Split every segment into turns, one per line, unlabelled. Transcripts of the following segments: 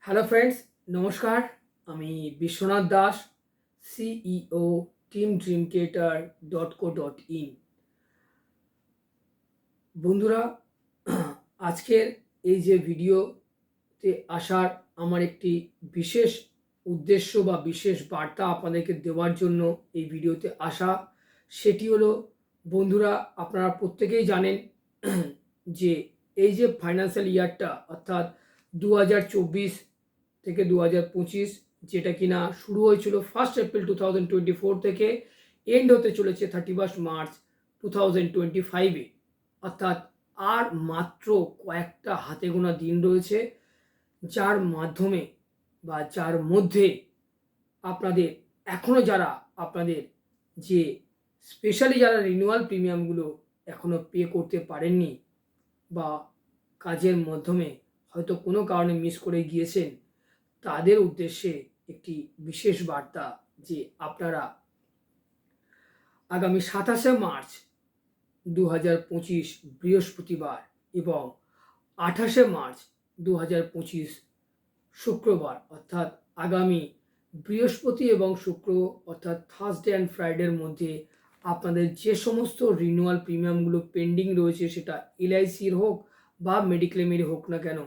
Hello friends, নমস্কার। আমি Biswanath Das, CEO Tim dream creator .co.in। বন্ধুরা, আজকের এই যে ভিডিওতে আসার আমার একটি বিশেষ উদ্দেশ্য বা বিশেষ বার্তা আপনাদেরকে দেওয়ার জন্য এই ভিডিওতে আসা, সেটি হলো, বন্ধুরা, আপনারা প্রত্যেকেই জানেন যে এই যে ফাইন্যান্সিয়াল ইয়ারটা, অর্থাৎ 2024 থেকে 2025, যেটা কিনা শুরু হয়েছিল 1 এপ্রিল 2024 থেকে এন্ড হতে চলেছে 31 মার্চ 2025-এ, অর্থাৎ আর মাত্র কয়েকটা হাতে গোনা দিন রয়েছে, যার মাধ্যমে বা যার মধ্যে আপনাদের এখনও যারা আপনাদের যে স্পেশালি যারা রিনিউয়াল প্রিমিয়ামগুলো এখনও পে করতে পারেননি বা কাজের মাধ্যমে হয়তো কোনো কারণে মিস করে গিয়েছেন, তাদের উদ্দেশ্যে একটি বিশেষ বার্তা যে আপনারা আগামী 27শে মার্চ 2025 বৃহস্পতিবার এবং 28শে মার্চ 2025 শুক্রবার, অর্থাৎ আগামী বৃহস্পতি এবং শুক্র, অর্থাৎ থার্সডে অ্যান্ড ফ্রাইডের মধ্যে আপনাদের যে সমস্ত রিনিউয়াল প্রিমিয়ামগুলো পেন্ডিং রয়েছে, সেটা এলআইসির হোক বা মেডিক্লেমের হোক না কেন,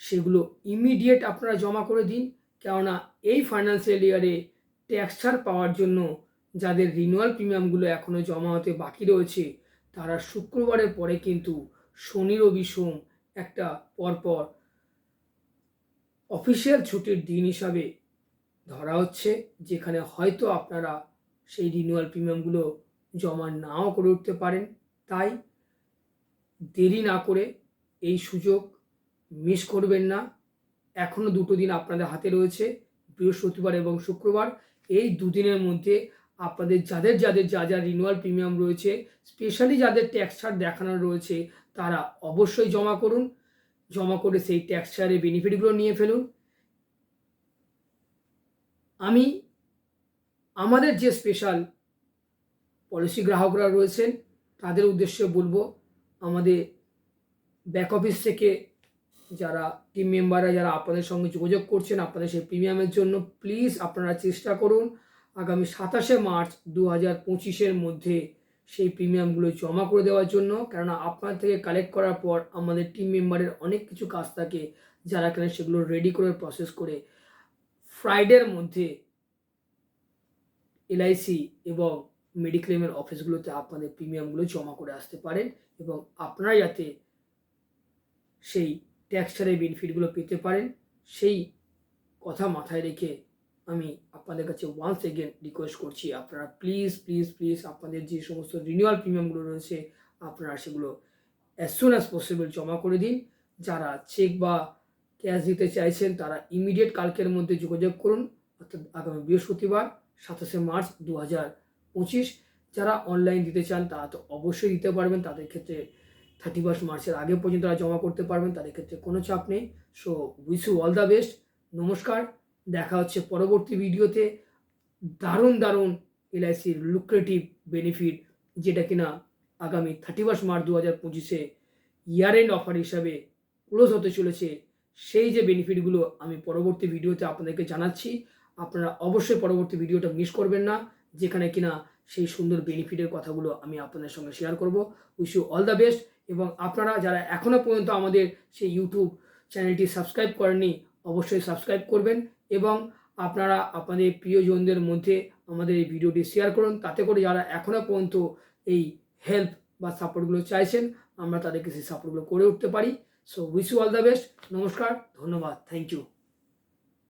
সেগুলো ইমিডিয়েট আপনারা জমা করে দিন। কেননা এই ফাইন্যান্সিয়াল ইয়ারে ট্যাক্স ছাড় পাওয়ার জন্য যাদের রিনিউয়াল প্রিমিয়ামগুলো এখনও জমা হতে বাকি রয়েছে, তারা শুক্রবারের পরে কিন্তু শনি রবি সোম একটা পরপর অফিসিয়াল ছুটির দিন হিসাবে ধরা হচ্ছে, যেখানে হয়তো আপনারা সেই রিনিউয়াল প্রিমিয়ামগুলো জমা নাও করে উঠতে পারেন। তাই দেরি না করে এই সুযোগ মিস করবেন না। এখনও দুটো দিন আপনাদের হাতে রয়েছে, বৃহস্পতিবার এবং শুক্রবার। এই দুদিনের মধ্যে আপনাদের যাদের যাদের যা যা রিনিউয়াল প্রিমিয়াম রয়েছে, স্পেশালি যাদের ট্যাক্স ছাড় দেখানো রয়েছে, তারা অবশ্যই জমা করুন। জমা করে সেই ট্যাক্স ছাড়ের বেনিফিটগুলো নিয়ে ফেলুন। আমি আমাদের যে স্পেশাল পলিসি গ্রাহকরা রয়েছেন, তাদের উদ্দেশ্যে বলবো, আমাদের ব্যাক অফিস থেকে যারা টিম মেম্বাররা যারা আপনাদের সঙ্গে যোগাযোগ করছেন আপনাদের সেই প্রিমিয়ামের জন্য, প্লিজ আপনারা চেষ্টা করুন আগামী 27শে মার্চ 2025-এর মধ্যে সেই প্রিমিয়ামগুলো জমা করে দেওয়ার জন্য। কেননা আপনার থেকে কালেক্ট করার পর আমাদের টিম মেম্বারের অনেক কিছু কাজ থাকে, যারা কেন সেগুলো রেডি করে প্রসেস করে ফ্রাইডের মধ্যে এলআইসি এবং মেডিক্লেমের অফিসগুলোতে আপনাদের প্রিমিয়ামগুলো জমা করে আসতে পারেন এবং আপনারা যাতে সেই ট্যাক্স ছাড়ের বেনিফিটগুলো পেতে পারেন, সেই কথা মাথায় রেখে আমি আপনাদের কাছে ওয়ান্স এগেন রিকোয়েস্ট করছি, আপনারা প্লিজ প্লিজ প্লিজ আপনাদের যে সমস্ত রিনিউয়াল প্রিমিয়ামগুলো রয়েছে, আপনারা সেগুলো অ্যাজ সুন অ্যাজ পসিবল জমা করে দিন। যারা চেক বা ক্যাশ দিতে চাইছেন, তারা ইমিডিয়েট কালকের মধ্যে যোগাযোগ করুন, অর্থাৎ আগামী বৃহস্পতিবার 27শে মার্চ 2025। যারা অনলাইন দিতে চান, তারা তো অবশ্যই দিতে পারবেন। তাদের ক্ষেত্রে 31 মার্চের আগে পর্যন্ত তারা জমা করতে পারবেন, তাদের ক্ষেত্রে কোনো চাপ নেই। So wish you all the best. নমস্কার, দেখা হচ্ছে পরবর্তী ভিডিওতে। দারুণ দারুণ এলআইসির লুক্রেটিভ বেনিফিট, যেটা কিনা আগামী 31 মার্চ 2025-এ ইয়ার এন্ড অফার হিসাবে ক্লোজ হতে চলেছে, সেই যে বেনিফিটগুলো আমি পরবর্তী ভিডিওতে আপনাদেরকে জানাচ্ছি। আপনারা অবশ্যই পরবর্তী ভিডিওটা মিস করবেন না, যেখানে কিনা সেই সুন্দর বেনিফিটের কথাগুলো আমি আপনাদের সঙ্গে শেয়ার করব। Wish you all the best. এবং আপনারা যারা এখনও পর্যন্ত আমাদের সেই ইউটিউব চ্যানেলটি সাবস্ক্রাইব করেননি, অবশ্যই সাবস্ক্রাইব করবেন এবং আপনারা আপনাদের প্রিয়জনদের মধ্যে আমাদের এই ভিডিওটি শেয়ার করুন। তাতে করে যারা এখনও পর্যন্ত এই হেল্প বা সাপোর্টগুলো চাইছেন, আমরা তাদেরকে সেই সাপোর্টগুলো করে উঠতে পারি। So wish you all the best. নমস্কার, ধন্যবাদ, থ্যাংক ইউ।